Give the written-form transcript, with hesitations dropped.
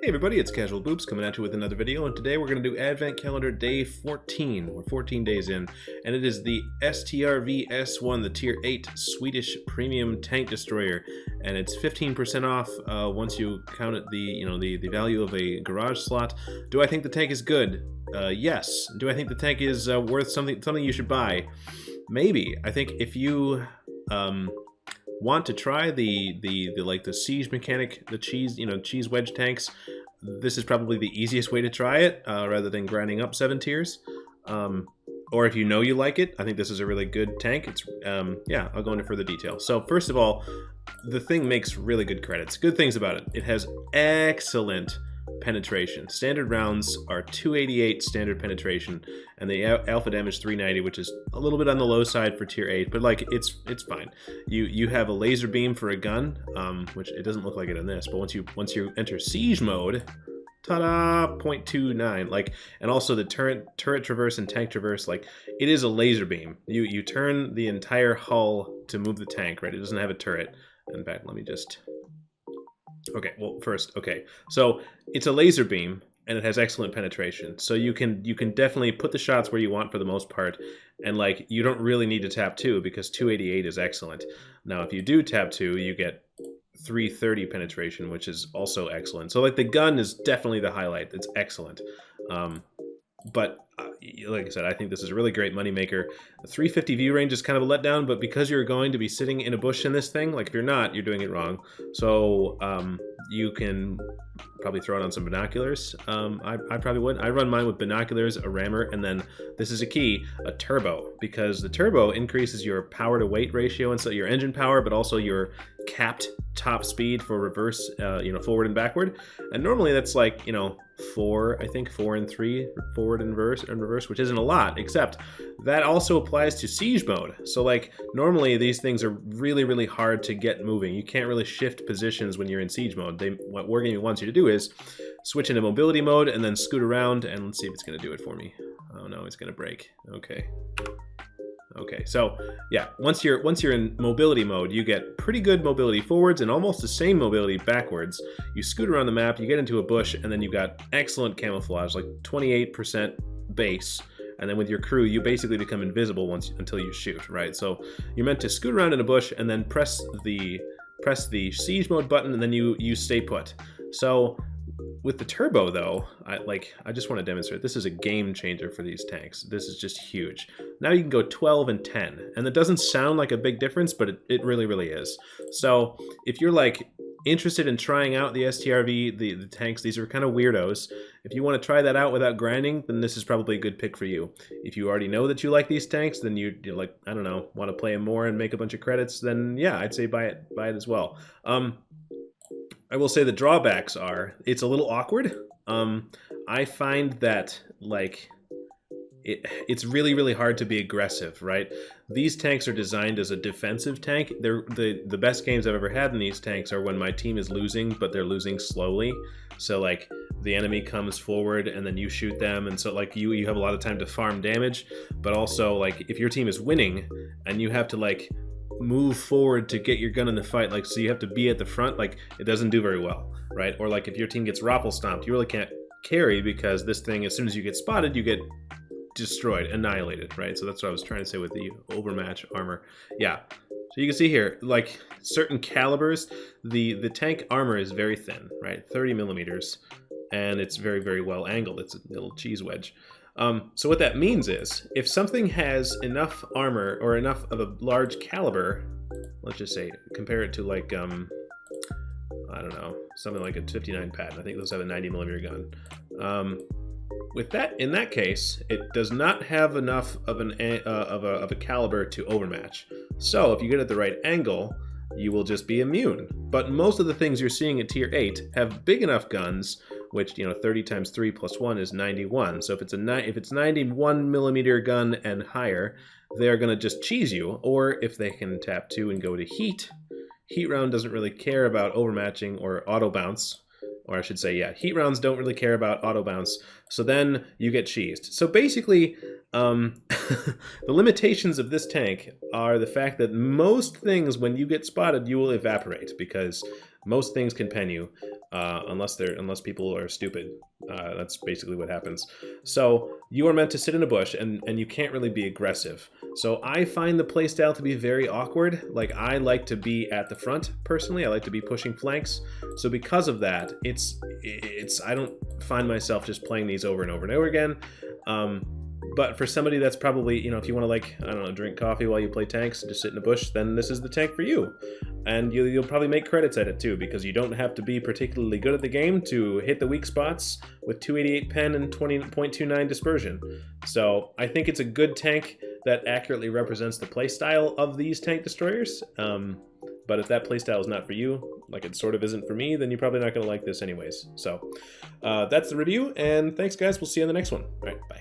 Hey everybody, it's Casual Boops coming at you with another video, and today we're going to do Advent Calendar Day 14. We're 14 days in, and it is the STRV S1, the Tier 8 Swedish Premium Tank Destroyer, and it's 15% off once you count it the value of a garage slot. Do I think the tank is good? Yes. Do I think the tank is worth something you should buy? Maybe. I think if you want to try the siege mechanic, the cheese wedge tanks, this is probably the easiest way to try it rather than grinding up 7 tiers. Or if you know you like it, I think this is a really good tank. It's yeah, I'll go into further detail. So first of all, the thing makes really good credits. Good things about it. It has excellent penetration. Standard rounds are 288 standard penetration, and the alpha damage 390, which is a little bit on the low side for tier 8, but like it's fine. You have a laser beam for a gun, which it doesn't look like it in this, but once you enter siege mode, ta-da, 0.29, like, and also the turret traverse and tank traverse, like, it is a laser beam. You turn the entire hull to move the tank, right? It doesn't have a turret. In fact, let me just... Okay, well, first, okay. So it's a laser beam, and it has excellent penetration. So you can definitely put the shots where you want for the most part, and like you don't really need to tap 2 because 288 is excellent. Now, if you do tap 2, you get 330 penetration, which is also excellent. So like the gun is definitely the highlight. It's excellent. But like I said, I think this is a really great moneymaker. The 350 view range is kind of a letdown, but because you're going to be sitting in a bush in this thing, like if you're not, you're doing it wrong. So you can probably throw it on some binoculars. I probably would. I run mine with binoculars, a rammer, and then this is a key, a turbo, because the turbo increases your power to weight ratio, and so your engine power, but also your capped top speed for reverse, forward and backward. And normally that's like, 4 and 3 forward and reverse, which isn't a lot, except that also applies to siege mode. So like normally these things are really, really hard to get moving. You can't really shift positions when you're in siege mode. What Wargaming wants you to do is switch into mobility mode and then scoot around, and let's see if it's going to do it for me. Oh no, it's going to break. Okay, so yeah, once you're in mobility mode, you get pretty good mobility forwards and almost the same mobility backwards. You scoot around the map, you get into a bush, and then you got excellent camouflage, like 28% base. And then with your crew, you basically become invisible until you shoot, right? So you're meant to scoot around in a bush and then press the siege mode button, and then you stay put. So with the turbo, though, I just want to demonstrate, this is a game changer for these tanks. This is just huge. Now you can go 12 and 10, and that doesn't sound like a big difference, but it really, really is. So if you're like interested in trying out the STRV, the tanks, these are kind of weirdos. If you want to try that out without grinding, then this is probably a good pick for you. If you already know that you like these tanks, then you're like, I don't know, want to play them more and make a bunch of credits, then yeah, I'd say buy it as well. I will say the drawbacks are, it's a little awkward. I find that like it's really, really hard to be aggressive, right? These tanks are designed as a defensive tank. They're the best games I've ever had in these tanks are when my team is losing, but they're losing slowly. So like the enemy comes forward and then you shoot them, and so like you have a lot of time to farm damage, but also like if your team is winning and you have to like move forward to get your gun in the fight, like so you have to be at the front, like it doesn't do very well, right? Or like if your team gets raffle stomped, you really can't carry because this thing, as soon as you get spotted, you get destroyed, annihilated, right? So that's what I was trying to say with the overmatch armor. Yeah, so you can see here, like certain calibers, the tank armor is very thin, right? 30 millimeters, and it's very, very well angled. It's a little cheese wedge. So what that means is, if something has enough armor or enough of a large caliber, let's just say, compare it to like, I don't know, something like a 59 Patton. I think those have a 90 millimeter gun. With that, in that case, it does not have enough of a caliber to overmatch. So if you get it at the right angle, you will just be immune. But most of the things you're seeing at tier 8 have big enough guns, which 30 times 3 plus 1 is 91. So if it's 91 millimeter gun and higher, they're gonna just cheese you. Or if they can tap 2 and go to heat round doesn't really care about overmatching or auto bounce. Or I should say, yeah, heat rounds don't really care about auto bounce. So then you get cheesed. So basically, the limitations of this tank are the fact that most things, when you get spotted, you will evaporate because most things can pen you. unless people are stupid. That's basically what happens. So you are meant to sit in a bush, and you can't really be aggressive. So I find the playstyle to be very awkward. Like, I like to be at the front, personally. I like to be pushing flanks. So because of that, I don't find myself just playing these over and over and over again. But for somebody that's probably, you know, if you want to, like, I don't know, drink coffee while you play tanks and just sit in a bush, then this is the tank for you. And you'll probably make credits at it too, because you don't have to be particularly good at the game to hit the weak spots with 288 pen and 20.29 dispersion. So I think it's a good tank that accurately represents the playstyle of these tank destroyers. But if that playstyle is not for you, like it sort of isn't for me, then you're probably not going to like this anyways. So that's the review, and thanks guys, we'll see you on the next one. All right, bye.